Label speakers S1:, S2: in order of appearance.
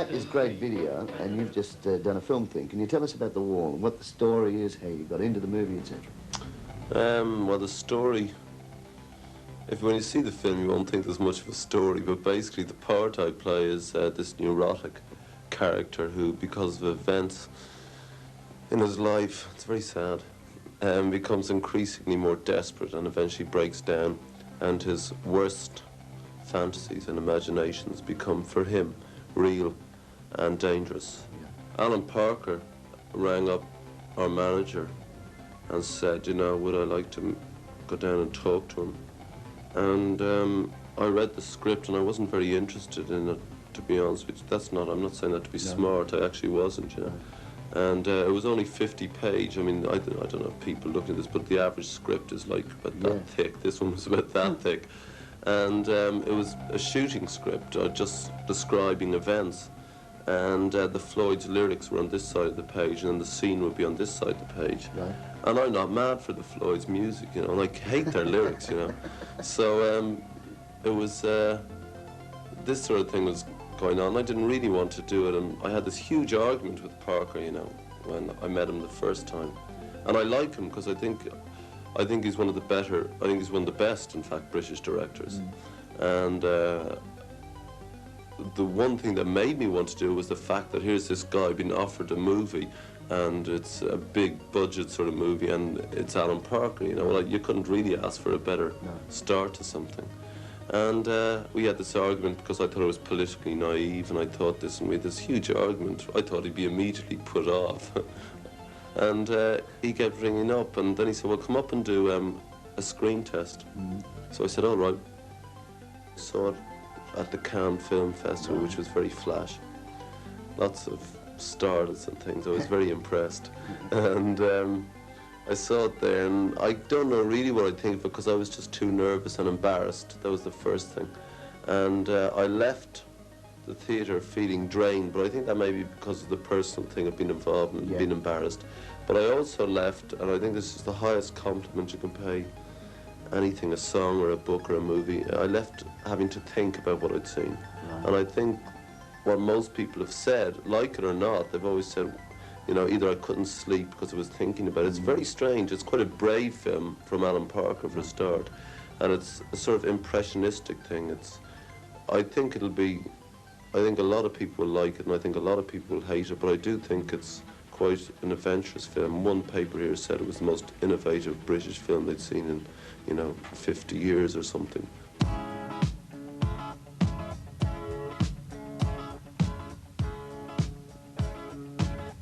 S1: that is great video, and you've just done a film thing. Can you tell us about The Wall, what the story is, how you got into the movie, etc.?
S2: Well, the story, when you see the film, you won't think there's much of a story, but basically the part I play is this neurotic character who, because of events in his life, it's very sad, becomes increasingly more desperate and eventually breaks down, and his worst fantasies and imaginations become, for him, real and dangerous. Yeah. Alan Parker rang up our manager and said, you know, would I like to go down and talk to him? And I read the script and I wasn't very interested in it, to be honest with you. I'm not saying that to be smart, I actually wasn't, you know. And it was only 50 page. I mean, I don't know if people look at this, but the average script is like about that thick. This one was about that thick. And it was a shooting script, just describing events. And the Floyd's lyrics were on this side of the page, and then the scene would be on this side of the page. Right. And I'm not mad for the Floyd's music, you know, and I hate their lyrics, you know. So it was, this sort of thing was going on. I didn't really want to do it, and I had this huge argument with Parker, you know, when I met him the first time. And I like him because I think he's one of the better, I think he's one of the best, in fact, British directors. And the one thing that made me want to do was the fact that here's this guy being offered a movie, and it's a big budget sort of movie, and it's Alan Parker, you know. Well, you couldn't really ask for a better start to something. And we had this argument because I thought it was politically naive, and I thought this, and we had this huge argument. I thought he'd be immediately put off. And he kept ringing up, and then he said, well, come up and do a screen test. So I said, all right. Saw it at the Cannes Film Festival, which was very flash. Lots of stars and things. I was very impressed. And I saw it there, and I don't know really what I think, because I was just too nervous and embarrassed. That was the first thing. And I left the theatre feeling drained, but I think that may be because of the personal thing of being involved and being embarrassed. But I also left, and I think this is the highest compliment you can pay anything, a song or a book or a movie. I left having to think about what I'd seen. And I think what most people have said, like it or not, they've always said, you know, either I couldn't sleep because I was thinking about it. It's very strange. It's quite a brave film from Alan Parker for a start. And it's a sort of impressionistic thing. I think a lot of people will like it, and I think a lot of people will hate it, but I do think it's quite an adventurous film. One paper here said it was the most innovative British film they'd seen in, you know, 50 years or something.